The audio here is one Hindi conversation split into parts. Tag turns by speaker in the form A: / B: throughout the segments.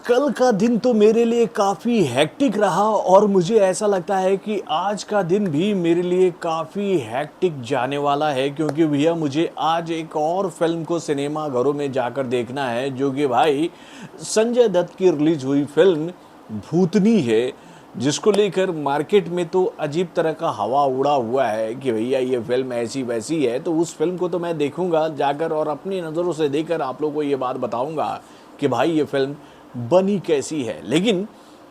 A: कल का दिन तो मेरे लिए काफ़ी हेक्टिक रहा और मुझे ऐसा लगता है कि आज का दिन भी मेरे लिए काफ़ी हेक्टिक जाने वाला है, क्योंकि भैया मुझे आज एक और फिल्म को सिनेमा घरों में जाकर देखना है, जो कि भाई संजय दत्त की रिलीज हुई फिल्म भूतनी है, जिसको लेकर मार्केट में तो अजीब तरह का हवा उड़ा हुआ है कि भैया ये फिल्म ऐसी वैसी है। तो उस फिल्म को तो मैं देखूंगा जाकर और अपनी नज़रों से देखकर आप लोगों को ये बात बताऊंगा कि भाई ये फिल्म बनी कैसी है। लेकिन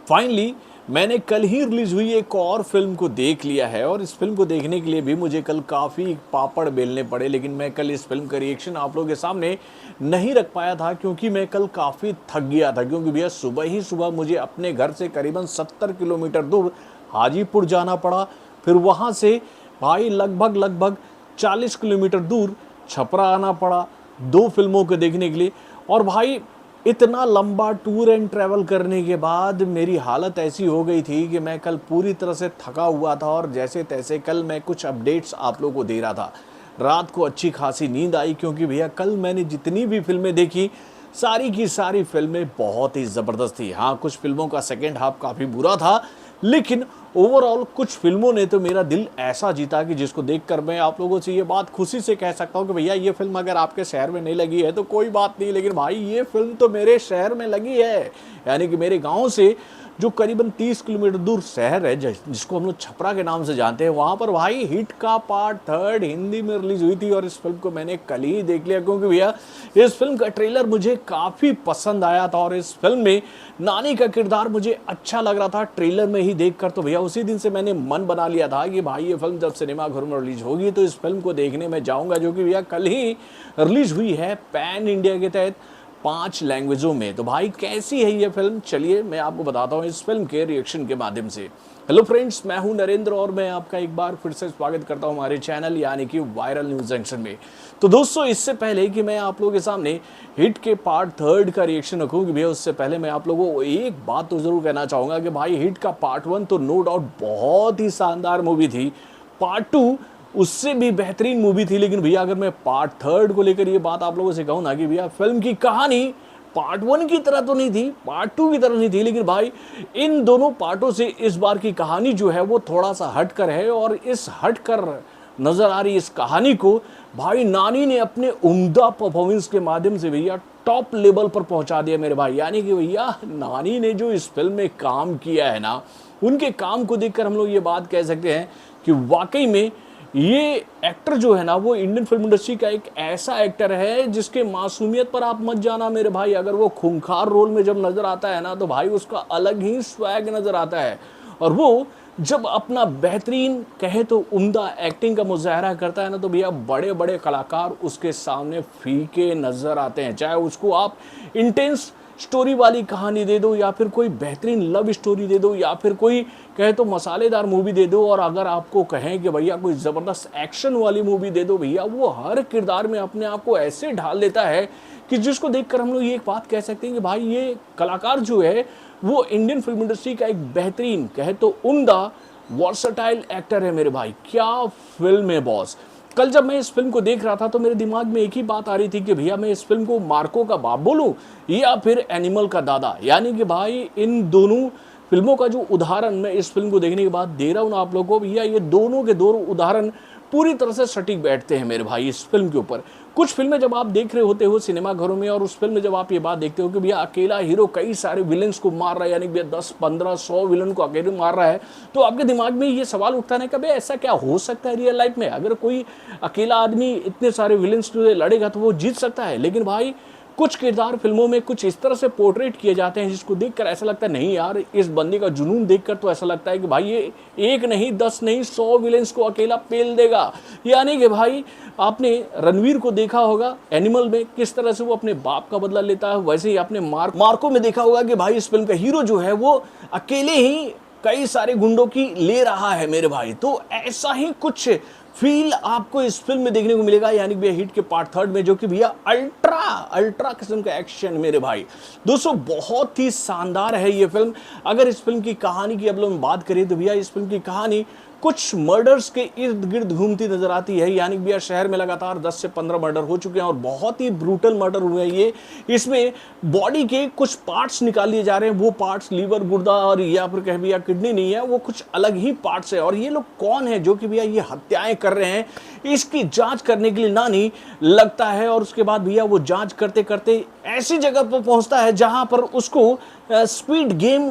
A: फाइनली मैंने कल ही रिलीज हुई एक और फिल्म को देख लिया है, और इस फिल्म को देखने के लिए भी मुझे कल काफ़ी पापड़ बेलने पड़े, लेकिन मैं कल इस फिल्म का रिएक्शन आप लोगों के सामने नहीं रख पाया था, क्योंकि मैं कल काफ़ी थक गया था। क्योंकि भैया सुबह ही सुबह मुझे अपने घर से करीबन 70 किलोमीटर दूर हाजीपुर जाना पड़ा, फिर वहाँ से भाई लगभग 40 किलोमीटर दूर छपरा आना पड़ा दो फिल्मों को देखने के लिए। और भाई इतना लंबा टूर एंड ट्रैवल करने के बाद मेरी हालत ऐसी हो गई थी कि मैं कल पूरी तरह से थका हुआ था, और जैसे तैसे कल मैं कुछ अपडेट्स आप लोगों को दे रहा था। रात को अच्छी खासी नींद आई, क्योंकि भैया कल मैंने जितनी भी फिल्में देखी सारी की सारी फिल्में बहुत ही ज़बरदस्त थी। हाँ, कुछ फिल्मों का सेकेंड हाफ काफ़ी बुरा था, लेकिन ओवरऑल कुछ फिल्मों ने तो मेरा दिल ऐसा जीता कि जिसको देखकर मैं आप लोगों से ये बात खुशी से कह सकता हूँ कि भैया ये फिल्म अगर आपके शहर में नहीं लगी है तो कोई बात नहीं, लेकिन भाई ये फिल्म तो मेरे शहर में लगी है। यानी कि मेरे गांव से जो करीबन 30 किलोमीटर दूर शहर है जिसको हम लोग छपरा के नाम से जानते हैं, वहाँ पर भाई हिट का पार्ट 3 हिंदी में रिलीज हुई थी, और इस फिल्म को मैंने कल ही देख लिया। क्योंकि भैया इस फिल्म का ट्रेलर मुझे काफ़ी पसंद आया था, और इस फिल्म में नानी का किरदार मुझे अच्छा लग रहा था ट्रेलर में ही देखकर। तो भैया उसी दिन से मैंने मन बना लिया था कि भाई ये फिल्म जब सिनेमा घर में रिलीज होगी तो इस फिल्म को देखने में जाऊँगा, जो कि भैया कल ही रिलीज हुई है पैन इंडिया के तहत 5 लैंग्वेजों में। तो भाई कैसी है ये फिल्म, चलिए मैं आपको बताता हूँ इस फिल्म के रिएक्शन के माध्यम से। हेलो फ्रेंड्स, मैं हूं नरेंद्र और मैं आपका एक बार फिर से स्वागत करता हूं हमारे चैनल यानी कि वायरल न्यूज जंक्शन में। तो दोस्तों, इससे पहले कि मैं आप लोगों के सामने हिट के पार्ट 3 का रिएक्शन रखूँ कि भैया, उससे पहले मैं आप लोगों को एक बात तो जरूर कहना चाहूँगा कि भाई हिट का पार्ट 1 तो नो डाउट बहुत ही शानदार मूवी थी, पार्ट 2 उससे भी बेहतरीन मूवी थी। लेकिन भैया अगर मैं पार्ट 3 को लेकर ये बात आप लोगों से कहूँ ना कि भैया फिल्म की कहानी पार्ट 1 की तरह तो नहीं थी, पार्ट 2 की तरह नहीं थी, लेकिन भाई इन दोनों पार्टों से इस बार की कहानी जो है वो थोड़ा सा हटकर है। और इस हटकर नजर आ रही इस कहानी को भाई नानी ने अपने उम्दा परफॉर्मेंस के माध्यम से भैया टॉप लेवल पर पहुंचा दिया मेरे भाई। यानी कि भैया नानी ने जो इस फिल्म में काम किया है ना, उनके काम को देखकर हम लोग ये बात कह सकते हैं कि वाकई में ये एक्टर जो है ना वो इंडियन फिल्म इंडस्ट्री का एक ऐसा एक्टर है जिसके मासूमियत पर आप मत जाना मेरे भाई। अगर वो खूंखार रोल में जब नजर आता है ना तो भाई उसका अलग ही स्वैग नजर आता है, और वो जब अपना बेहतरीन कहे तो उम्दा एक्टिंग का मुजाहरा करता है ना तो भैया बड़े बड़े कलाकार उसके सामने फीके नजर आते हैं। चाहे उसको आप इंटेंस स्टोरी वाली कहानी दे दो, या फिर कोई बेहतरीन लव स्टोरी दे दो, या फिर कोई कहे तो मसालेदार मूवी दे दो, और अगर आपको कहें कि भैया कोई ज़बरदस्त एक्शन वाली मूवी दे दो, भैया वो हर किरदार में अपने आप को ऐसे ढाल देता है कि जिसको देखकर हम लोग ये एक बात कह सकते हैं कि भाई ये कलाकार जो है वो इंडियन फिल्म इंडस्ट्री का एक बेहतरीन कहे तो उम्दा वर्सटाइल एक्टर है मेरे भाई। क्या फिल्म है बॉस। कल जब मैं इस फिल्म को देख रहा था तो मेरे दिमाग में एक ही बात आ रही थी कि भैया मैं इस फिल्म को मार्को का बाप बोलूं या फिर एनिमल का दादा। यानी कि भाई इन दोनों फिल्मों का जो उदाहरण मैं इस फिल्म को देखने के बाद दे रहा हूं ना आप लोगों को, भैया ये दोनों के दोनों उदाहरण पूरी तरह से सटीक बैठते हैं मेरे भाई इस फिल्म के ऊपर। कुछ फिल्में जब आप देख रहे होते हो सिनेमा घरों में, और उस फिल्म में जब आप ये बात देखते हो कि भैया अकेला हीरो कई सारे विलन्स को मार रहा है, यानी भैया 10 15 100 विलन को अकेले मार रहा है, तो आपके दिमाग में ये सवाल उठता है कि भाई ऐसा क्या हो सकता है रियल लाइफ में। अगर कोई अकेला आदमी इतने सारे विलन्स से लड़ेगा तो वो जीत सकता है। लेकिन भाई कुछ किरदार फिल्मों में कुछ इस तरह से पोर्ट्रेट किए जाते हैं जिसको देखकर ऐसा लगता है नहीं यार, इस बंदे का जुनून देखकर तो ऐसा लगता है कि भाई ये एक नहीं 10 नहीं 100 विलेंस को अकेला पेल देगा। यानी कि भाई आपने रणवीर को देखा होगा एनिमल में किस तरह से वो अपने बाप का बदला लेता है, वैसे ही आपने मार्को में देखा होगा कि भाई इस फिल्म का हीरो जो है वो अकेले ही कई सारे गुंडों की ले रहा है मेरे भाई। तो ऐसा ही कुछ फील आपको इस फिल्म में देखने को मिलेगा, यानी भैया हिट के पार्ट 3 में, जो कि भैया अल्ट्रा किस्म का एक्शन मेरे भाई। दोस्तों बहुत ही शानदार है ये फिल्म। अगर इस फिल्म की कहानी की अब लोग बात करें तो भैया इस फिल्म की कहानी कुछ मर्डर्स के इर्द गिर्द घूमती नजर आती है। यानी भैया शहर में लगातार 10 से 15 मर्डर हो चुके हैं और बहुत ही ब्रूटल मर्डर हुए हैं ये। इसमें बॉडी के कुछ पार्ट्स निकाल लिए जा रहे हैं, वो पार्ट्स लीवर, गुर्दा और या फिर कह भैया किडनी नहीं है, वो कुछ अलग ही पार्ट्स है। और ये लोग कौन है जो कि भैया ये हत्याएं कर रहे हैं, इसकी जांच करने के लिए नानी लगता है। और उसके बाद भैया वो जांच करते करते ऐसी जगह पर पहुंचता है जहां पर उसको स्पीड गेम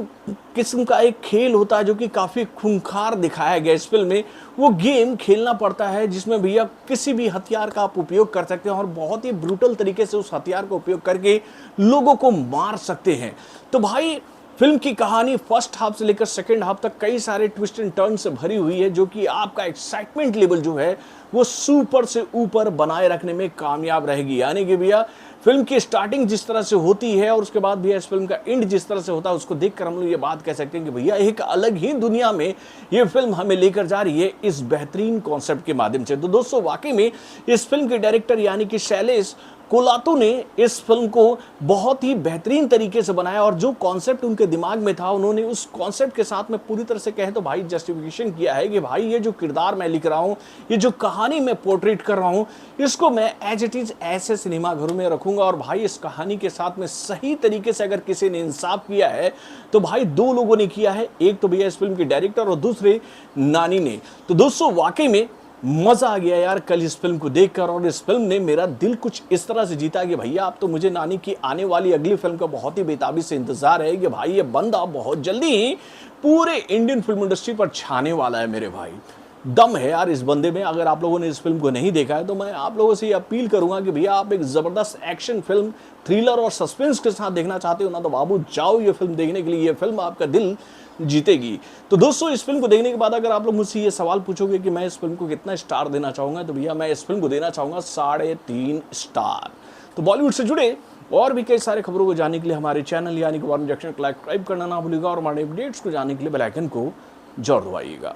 A: किस्म का एक खेल होता है जो कि काफी खूंखार दिखाया गया इस फिल्म में। वो गेम खेलना पड़ता है जिसमें भैया किसी भी हथियार का आप उपयोग कर सकते हैं और बहुत ही ब्रूटल तरीके से उस हथियार का उपयोग करके लोगों को मार सकते हैं। तो भाई फिल्म की कहानी फर्स्ट हाफ से लेकर सेकंड हाफ तक कई सारे ट्विस्ट एंड टर्न से भरी हुई है, जो कि आपका एक्साइटमेंट लेवल जो है वो सुपर से ऊपर बनाए रखने में कामयाब रहेगी। यानी कि भैया फिल्म की स्टार्टिंग जिस तरह से होती है और उसके बाद भैया इस फिल्म का एंड जिस तरह से होता है, उसको देखकर हम लोग ये बात कह सकते हैं कि भैया एक अलग ही दुनिया में ये फिल्म हमें लेकर जा रही है इस बेहतरीन कॉन्सेप्ट के माध्यम से। तो दोस्तों वाकई में इस फिल्म के डायरेक्टर यानी कि शैलेश कोलातो ने इस फिल्म को बहुत ही बेहतरीन तरीके से बनाया और जो कॉन्सेप्ट उनके दिमाग में था उन्होंने उस कॉन्सेप्ट के साथ में पूरी तरह से कहे तो भाई जस्टिफिकेशन किया है कि भाई ये जो किरदार मैं लिख रहा हूँ, ये जो कहानी मैं पोर्ट्रेट कर रहा हूँ, इसको मैं एज इट इज ऐसे सिनेमाघरों में रखूंगा। और भाई इस कहानी के साथ में सही तरीके से अगर किसी ने इंसाफ किया है तो भाई दो लोगों ने किया है, एक तो भैया इस फिल्म के डायरेक्टर और दूसरे नानी ने। तो दोस्तों वाकई में मजा आ गया यार कल इस फिल्म को देखकर, और इस फिल्म ने मेरा दिल कुछ इस तरह से जीता कि भैया आप तो मुझे नानी की आने वाली अगली फिल्म का बहुत ही बेताबी से इंतजार है कि भाई ये बंदा बहुत जल्दी ही पूरे इंडियन फिल्म इंडस्ट्री पर छाने वाला है। मेरे भाई दम है यार इस बंदे में। अगर आप लोगों ने इस फिल्म को नहीं देखा है तो मैं आप लोगों से ये अपील करूंगा कि भैया आप एक जबरदस्त एक्शन फिल्म, थ्रिलर और सस्पेंस के साथ देखना चाहते हो ना, तो बाबू जाओ ये फिल्म देखने के लिए। ये फिल्म आपका दिल जीतेगी। तो दोस्तों इस फिल्म को देखने के बाद अगर आप लोग मुझसे ये सवाल पूछोगे कि मैं इस फिल्म को कितना स्टार देना चाहूंगा, तो भैया मैं इस फिल्म को देना चाहूंगा 3.5 स्टार। तो बॉलीवुड से जुड़े और भी कई सारे खबरों को जानने के लिए हमारे चैनल यानी कि वॉरेन जंक्शन को सब्सक्राइब करना ना भूलिएगा और हमारे अपडेट्स को जानने के लिए बेल आइकन को जरूर दबाइएगा।